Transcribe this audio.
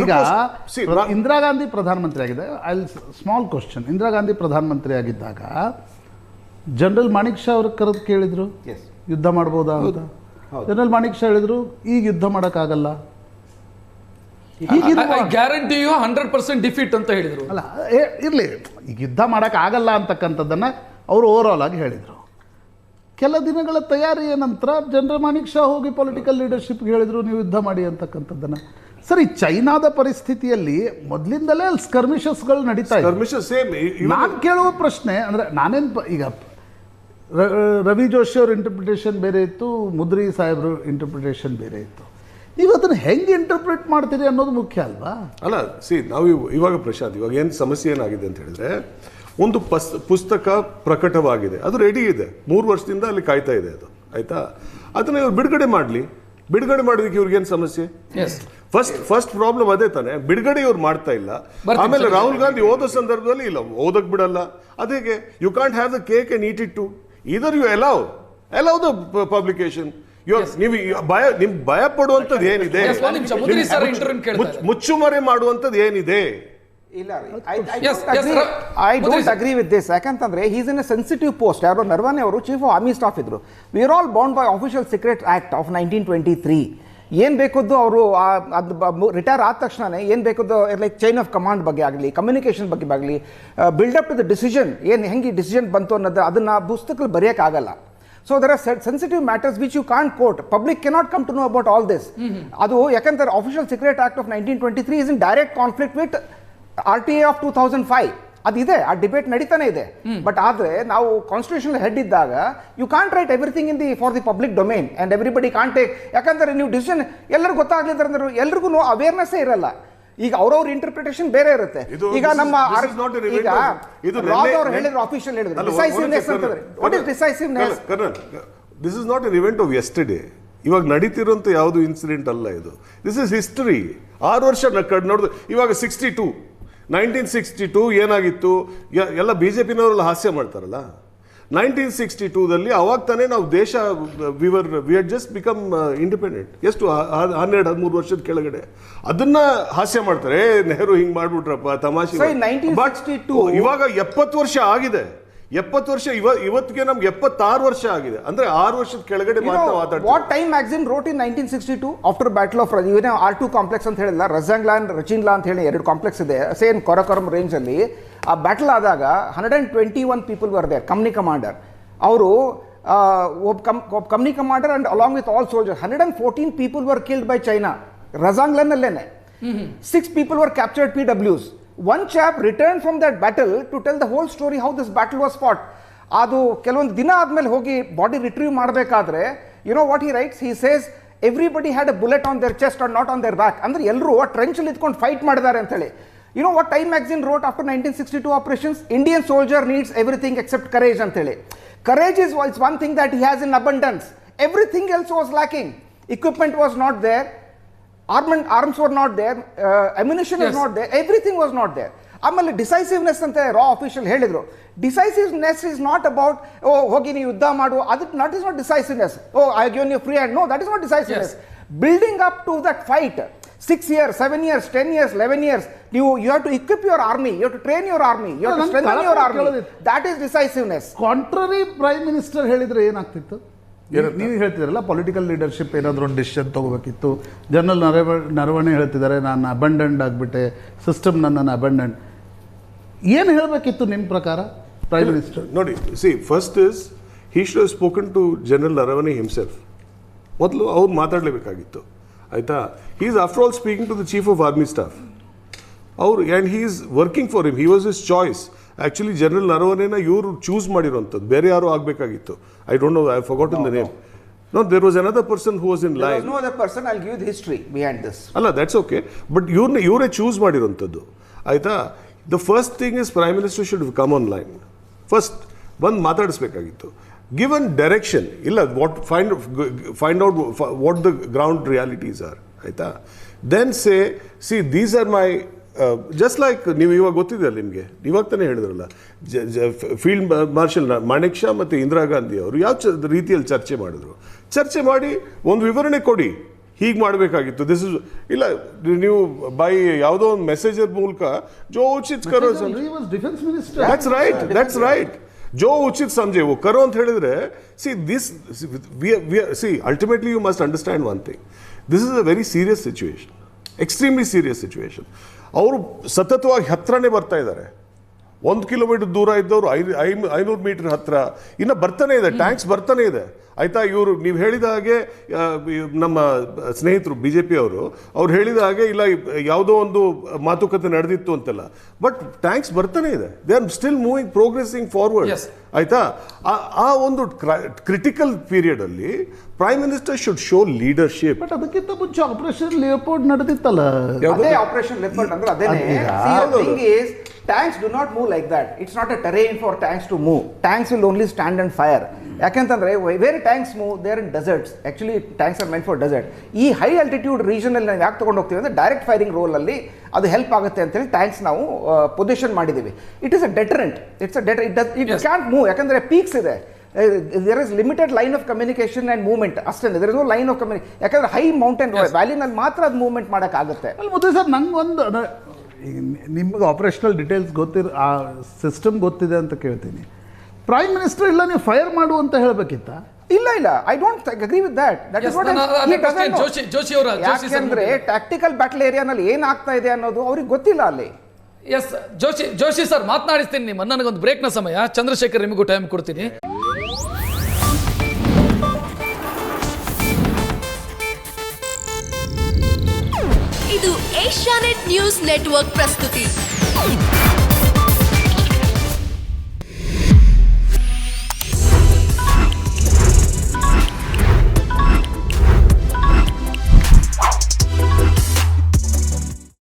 ಈಗ ಇಂದಿರಾ ಗಾಂಧಿ ಪ್ರಧಾನಮಂತ್ರಿ ಆಗಿದೆ. ಸ್ಮಾಲ್ ಕ್ವಶನ್, ಇಂದಿರಾ ಗಾಂಧಿ ಪ್ರಧಾನಮಂತ್ರಿ ಆಗಿದ್ದಾಗ ಜನರಲ್ ಮಾಣಿಕ್ ಶಾ ಅವ್ರಿಗೆ ಕರೆದು ಕೇಳಿದ್ರು ಯುದ್ಧ ಮಾಡ್ಬೋದಾ ಅಂತ. ಜನರಲ್ ಮಾಣಿಕ್ ಶಾ ಹೇಳಿದ್ರು ಈಗ ಯುದ್ಧ ಮಾಡೋಕ್ಕಾಗಲ್ಲ, ಗ್ಯಾರಂಟಿ 100% ಡಿಫೀಟ್ ಅಂತ ಹೇಳಿದ್ರು. ಅಲ್ಲ ಇರಲಿ, ಈಗ ಯುದ್ಧ ಮಾಡೋಕ್ಕಾಗಲ್ಲ ಅಂತಕ್ಕಂಥದ್ದನ್ನು ಅವರು ಓವರ್ ಆಲ್ ಆಗಿ ಹೇಳಿದರು. ಕೆಲ ದಿನಗಳ ತಯಾರಿಯ ನಂತರ ಜನರಲ್ ಮಾಣಿಕ್ ಶಾ ಹೋಗಿ ಪೊಲಿಟಿಕಲ್ ಲೀಡರ್ಶಿಪ್ಗೆ ಹೇಳಿದರು ನೀವು ಯುದ್ಧ ಮಾಡಿ ಅಂತಕ್ಕಂಥದ್ದನ್ನು. ಸರಿ, ಚೈನಾದ ಪರಿಸ್ಥಿತಿಯಲ್ಲಿ ಮೊದಲಿಂದಲೇ ಅಲ್ಲಿ ಸ್ಕರ್ಮಿಷಸ್ಗಳು ನಡೀತಾ ಇದೆ. ನಾನು ಕೇಳುವ ಪ್ರಶ್ನೆ ಅಂದರೆ ನಾನೇನು ಈಗ ರವಿ ಜೋಶಿ ಅವ್ರ ಇಂಟರ್ಪ್ರಿಟೇಷನ್ ಬೇರೆ ಇತ್ತು, ಮುದ್ರಿ ಸಾಹೇಬ್ರ ಇಂಟರ್ಪ್ರಿಟೇಷನ್ ಬೇರೆ ಇತ್ತು. ನೀವು ಅದನ್ನು ಹೆಂಗೆ ಇಂಟರ್ಪ್ರಿಟ್ ಮಾಡ್ತೀರಿ ಅನ್ನೋದು ಮುಖ್ಯ ಅಲ್ವಾ? ಅಲ್ಲ ನಾವು ಇವಾಗ ಪ್ರಶಾಂತ್, ಇವಾಗ ಏನು ಸಮಸ್ಯೆ ಏನಾಗಿದೆ ಅಂತ ಹೇಳಿದ್ರೆ, ಒಂದು ಪುಸ್ತಕ ಪ್ರಕಟವಾಗಿದೆ, ಅದು ರೆಡಿ ಇದೆ, 3 ವರ್ಷದಿಂದ ಅಲ್ಲಿ ಕಾಯ್ತಾ ಇದೆ ಅದು, ಆಯ್ತಾ? ಅದನ್ನ ಇವ್ರು ಬಿಡುಗಡೆ ಮಾಡೋದಕ್ಕೆ ಇವ್ರಿಗೇನು ಸಮಸ್ಯೆ? ಫಸ್ಟ್ ಪ್ರಾಬ್ಲಮ್ ಅದೇ ತಾನೆ, ಬಿಡುಗಡೆ ಇವ್ರು ಮಾಡ್ತಾ ಇಲ್ಲ. ಆಮೇಲೆ ರಾಹುಲ್ ಗಾಂಧಿ ಓದೋ ಸಂದರ್ಭದಲ್ಲಿ ಇಲ್ಲ ಓದಕ್ ಬಿಡಲ್ಲ. ಅದೇಗೆ you can't have the cake and eat it too either you allow the publication. ನೀವು ಭಯ ಪಡುವಂಥದ್ದು ಏನಿದೆ, ಮುಚ್ಚುಮರೆ ಮಾಡುವಂಥದ್ದು ಏನಿದೆ? I don't agree with this. ಯಾಕಂತಂದ್ರೆ is in a sensitive post. ಯಾರೋ ನರವಣೆ ಅವರು ಚೀಫ್ ಆಫ್ ಆರ್ಮಿ ಸ್ಟಾಫ್ ಇದ್ರು. We are all bound by official secret act of 1923. ಏನು ಬೇಕದ್ದು ಅವರು ಅದು ರಿಟೈರ್ ಆದ ತಕ್ಷಣನೇ ಏನು ಬೇಕದ್ದು ಲೈಕ್ ಚೈನ್ ಆಫ್ ಕಮಾಂಡ್ ಬಗ್ಗೆ ಆಗಲಿ, ಕಮ್ಯುನಿಕೇಷನ್ ಬಗ್ಗೆ ಆಗಲಿ, ಬಿಲ್ಡಪ್ ಟು ದ ಡಿಸಿಷನ್, ಏನು ಹೆಂಗೆ ಡಿಸಿಷನ್ ಬಂತು ಅನ್ನೋದು ಅದನ್ನು ಪುಸ್ತಕದಲ್ಲಿ ಬರೆಯೋಕ್ಕಾಗಲ್ಲ. So there are sensitive matters which you can't quote. Public cannot come to know about all this. ಅದು ಯಾಕಂದ್ರೆ Official Secret Act of 1923 is in direct conflict with RTA of 2005. ಅದಿದೆ, ಆ ಡಿಬೇಟ್ ನಡೀತಾನೆ ಇದೆ. ಬಟ್ ಆದರೆ ನಾವು ಕಾನ್ಸ್ಟಿಟ್ಯೂಷನಲ್ ಹೆಡ್ ಇದ್ದಾಗ you can't write everything in the for the public domain and everybody can't take. ಯಾಕಂದರೆ ನೀವು ಡಿಸಿಷನ್ ಎಲ್ಲರಿಗೂ ಗೊತ್ತಾಗ್ಲಿದ್ರೆ ಅಂದ್ರೆ ಎಲ್ರಿಗೂ ಅವೇರ್ನೆಸ್ಸೇ ಇರಲ್ಲ. ಈಗ ಅವ್ರವ್ರ ಇಂಟರ್ಪ್ರಿಟೇಷನ್ ಬೇರೆ ಇರುತ್ತೆ. ಈಗ ನಮ್ಮ ಈಗ ರಾವ್ ಅವರು ಹೇಳಿದ್ರು, ಆಫೀಷಿಯಲ್ ಹೇಳಿದ್ರು ಡಿಸೈಸಿವ್ನೆಸ್ ಅಂತಂದ್ರೆ what is decisiveness? This is not an event of yesterday. ಇವಾಗ ನಡೀತಿರೋಂಥ ಯಾವುದು ಇನ್ಸಿಡೆಂಟ್ ಅಲ್ಲ ಇದು. This is history. 6 ವರ್ಷ ನೋಡಿದ್ರು. ಇವಾಗ 1962 ಏನಾಗಿತ್ತು ಎಲ್ಲ BJPನವರೆಲ್ಲ ಹಾಸ್ಯ ಮಾಡ್ತಾರಲ್ಲ. 1962ದಲ್ಲಿ ಅವಾಗ ತಾನೇ ನಾವು ದೇಶ we had just become independent. ಎಷ್ಟು 12-13 ವರ್ಷದ ಕೆಳಗಡೆ ಅದನ್ನ ಹಾಸ್ಯ ಮಾಡ್ತಾರೆ. ನೆಹರು ಹಿಂಗ್ ಮಾಡ್ಬಿಟ್ರಪ್ಪ ತಮಾಷೆ. ಇವಾಗ 70 ವರ್ಷ ಆಗಿದೆ. 70 ವರ್ಷ ಇವತ್ತಿಗೆ ನಮ್ಗೆ 76 ವರ್ಷ ಆಗಿದೆ. ಅಂದ್ರೆ 6 ವರ್ಷದ ಕೆಳಗಡೆ ಮಾತಾಡ್ತಾರೆ. What Time magazine wrote in 1962 after battle of R2 complex ಅಂತ ಹೇಳಿಲ್ಲ, ರಜಾಂಗ್ಲಾ ರಚಿನ್ಲಾ ಅಂತ ಹೇಳಿ 2 ಕಾಂಪ್ಲೆಕ್ಸ್ ಇದೆ ಸೇಮ್ ಕೊರಕೊರಂ ರೇಂಜ್ ಅಲ್ಲಿ. ಆ ಬ್ಯಾಟಲ್ ಆದಾಗ 121 people were there. Company commander ಅವರು company commander and along with all soldiers 114 people were killed by China. ರಜಾಂಗ್ಲಾನಲ್ಲೇನೆ 6 people were captured PWs. One chap returned from that battle to tell the whole story how this battle was fought. ಅದು ಕೆಲವೊಂದು ದಿನ ಆದ್ಮೇಲೆ ಹೋಗಿ body retrieve ಮಾಡಬೇಕಾದ್ರೆ you know what he writes? He says everybody had a bullet on their chest or not on their back. ಅಂದ್ರೆ ಎಲ್ಲರೂ ಆ ಟ್ರೆಂಚಲ್ಲಿ ಇದ್ಕೊಂಡು ಫೈಟ್ ಮಾಡಿದ್ದಾರೆ ಅಂತ ಹೇಳಿ. You know what Time magazine wrote after 1962 operations? Indian soldier needs everything except courage ಅಂತ ಹೇಳಿ. Courage is one thing that he has in abundance. Everything else was lacking. Equipment was not there. Arms were not there, ammunition was not there, everything was not there. ಆಮೇಲೆ ಡಿಸೈಸಿವ್ನೆಸ್ ಅಂತ ರಾ official ಹೇಳಿದ್ರು. ಡಿಸೈಸಿವ್ನೆಸ್ is not about ಹೋಗಿ ನೀವು ಯುದ್ಧ ಮಾಡು, ಅದು not is not decisiveness. I give you free hand. No, that is not decisiveness. Building up to that fight 6 years, 7 years, 10 years, 11 years, you have to equip your army, you have to train your army, you have to strengthen your army. That is decisiveness. Contrary prime minister ಹೇಳಿದ್ರೆ ಏನಾಗ್ತಿತ್ತು? ನೀವು ಹೇಳ್ತಿದ್ರಲ್ಲ political leadership ಏನಾದರೂ ಒಂದು decision ತೊಗೋಬೇಕಿತ್ತು. General Naravane ಹೇಳ್ತಿದ್ದಾರೆ ನಾನು ಅಬಂಡೆಂಡ್ ಆಗಿಬಿಟ್ಟೆ, system ನನ್ನನ್ನು ಅಬಂಡೆಂಡ್. ಏನು ಹೇಳಬೇಕಿತ್ತು ನಿಮ್ಮ ಪ್ರಕಾರ ಪ್ರೈಮ್ ಮಿನಿಸ್ಟರ್? ನೋಡಿ, first is he should have spoken to general Naravane himself. ಮೊದಲು ಅವ್ರು ಮಾತಾಡಲೇಬೇಕಾಗಿತ್ತು, ಆಯಿತಾ? He is after all speaking to the chief of army staff. And he is working for him. He was his choice. Actually general ನರವಣೆನ ಇವರು choose ಮಾಡಿರೋಂಥದ್ದು, ಬೇರೆ ಯಾರು ಆಗಬೇಕಾಗಿತ್ತು. I don't know, I have forgotten the name. No, there was another person who was in line. There was no other person. I'll give you the history behind this. ಅಲ್ಲ, that's okay. But ಇವರೇ choose ಮಾಡಿರೋಂಥದ್ದು, ಆಯಿತಾ? The first thing is prime minister should come on line. First ಬಂದು ಮಾತಾಡಿಸ್ಬೇಕಾಗಿತ್ತು. Given direction ಇಲ್ಲ, find out what the ground realities are, ಆಯಿತಾ? Then see these are my just like ನೀವು ಇವಾಗ ಗೊತ್ತಿದೆ ಅಲ್ಲ ನಿಮಗೆ, ಇವಾಗ ತಾನೇ ಹೇಳಿದ್ರಲ್ಲ, ಫೀಲ್ಡ್ ಮಾರ್ಷಲ್ ಮಾಣಿಕ್ ಶಾ ಮತ್ತು ಇಂದಿರಾ ಗಾಂಧಿ ಅವರು ಯಾವ ರೀತಿಯಲ್ಲಿ ಚರ್ಚೆ ಮಾಡಿದ್ರು. ಚರ್ಚೆ ಮಾಡಿ ಒಂದು ವಿವರಣೆ ಕೊಡಿ. ಹೀಗೆ ಮಾಡಬೇಕಾಗಿತ್ತು. ದಿಸ್ ಇಸ್ ಇಲ್ಲ, ನೀವು ಬೈ ಯಾವುದೋ ಒಂದು ಮೆಸೇಜರ್ ಮೂಲಕ ಜೋ ಉಚಿತ್ ಕರೋ He was defense minister. that's right. ಜೋ ಉಚಿತ್ ಸಂಜೆ ಕರೋ ಅಂತ ಹೇಳಿದ್ರೆ, ultimately you must understand one thing, this is a very serious situation, extremely serious situation. ಅವರು ಸತತವಾಗಿ ಹತ್ರನೇ ಬರ್ತಾ ಇದ್ದಾರೆ. 1 ಕಿಲೋಮೀಟರ್ ದೂರ ಇದ್ದವರು 500 ಮೀಟರ್ ಹತ್ರ ಇನ್ನು ಬರ್ತಾನೆ ಇದೆ, ಟ್ಯಾಂಕ್ಸ್ ಬರ್ತಾನೆ ಇದೆ. ಆಯ್ತಾ, ಇವರು ನೀವು ಹೇಳಿದ ಹಾಗೆ ನಮ್ಮ ಸ್ನೇಹಿತರು BJP ಅವ್ರು ಹೇಳಿದ ಹಾಗೆ ಇಲ್ಲ ಯಾವುದೋ ಒಂದು ಮಾತುಕತೆ ನಡೆದಿತ್ತು ಅಂತೆಲ್ಲ, ಬಟ್ ಟ್ಯಾಂಕ್ಸ್ ಬರ್ತಾನೆ ಇದೆ. They are still moving, progressing forward. Yes. ಆಯ್ತಾ, ಆ ಒಂದು ಕ್ರಿಟಿಕಲ್ ಪೀರಿಯಡ್ ಅಲ್ಲಿ prime minister should show leadership. But ಅದಕ್ಕಿಂತ ಮುಂಚೆ ಆಪರೇಷನ್ ಲಿಯೋಪೋರ್ಡ್ ನಡೆದಿತ್ತಲ್ಲ. ಅದೇ ಆಪರೇಷನ್ ಲೆಪರ್ಡ್ ಅಂದ್ರೆ ಅದೇನೆ. Tanks do not move like that. It's not a terrain for tanks to move. Tanks will only stand and fire. ಯಾಕೆಂತಂದ್ರೆ where tanks move, they are in deserts. Actually tanks are meant for desert. ಈ high altitude region ಅಲ್ಲಿ ನಾವು ಯಾಕೆ ತಗೊಂಡು ಹೋಗ್ತೀವಿ ಅಂದ್ರೆ direct firing roll ಅಲ್ಲಿ ಅದು ಹೆಲ್ಪ್ ಆಗುತ್ತೆ ಅಂತ ಹೇಳಿ ಟ್ಯಾಂಕ್ಸ್ ನಾವು ಪೊಸಿಷನ್ ಮಾಡಿದ್ದೀವಿ. It is a deterrent. It can't move. ಯಾಕಂದ್ರೆ ಪೀಕ್ಸ್ ಇದೆ. There is limited line of communication and movement ಅಷ್ಟೇ. There is no line of communication. ಯಾಕಂದ್ರೆ ಹೈ ಮೌಂಟೇನ್ ವ್ಯಾಲಿನಲ್ಲಿ ಮಾತ್ರ ಅದು ಮೂವ್ಮೆಂಟ್ ಮಾಡೋಕ್ಕಾಗುತ್ತೆ. ಅಲ್ಲಿ ಮುದ್ದೆ ಸರ್, ನಂಗೊಂದು ನಿಮ್ಗೆ ಆಪರೇಷನಲ್ ಡೀಟೇಲ್ಸ್ ಆ ಸಿಸ್ಟಮ್ ಗೊತ್ತಿದೆ ಅಂತ ಕೇಳ್ತೀನಿ. ಪ್ರೈಮ್ ಮಿನಿಸ್ಟರ್ ಇಲ್ಲ ನೀವು ಫೈರ್ ಮಾಡು ಅಂತ ಹೇಳಬೇಕಿತ್ತ? ಇಲ್ಲ, I don't agree with that. Joshi ಅವರ ಯಾಕಂದ್ರೆ ಟ್ಯಾಕ್ಟಿಕಲ್ ಬ್ಯಾಟಲ್ ಏರಿಯಾನಲ್ಲಿ ಏನಾಗ್ತಾ ಇದೆ ಅನ್ನೋದು ಅವ್ರಿಗೆ ಗೊತ್ತಿಲ್ಲ ಅಲ್ಲಿ. ಎಸ್, ಜೋಶಿ ಸರ್ ಮಾತನಾಡಿಸ್ತೀನಿ ನಿಮ್ಮ. ನನಗೊಂದು ಬ್ರೇಕ್ನ ಸಮಯ. ಚಂದ್ರಶೇಖರ್ ನಿಮಗೂ ಟೈಮ್ ಕೊಡ್ತೀನಿ. ಇದು ಏಷ್ಯಾನೆಟ್ ನ್ಯೂಸ್ ನೆಟ್ವರ್ಕ್ ಪ್ರಸ್ತುತಿ.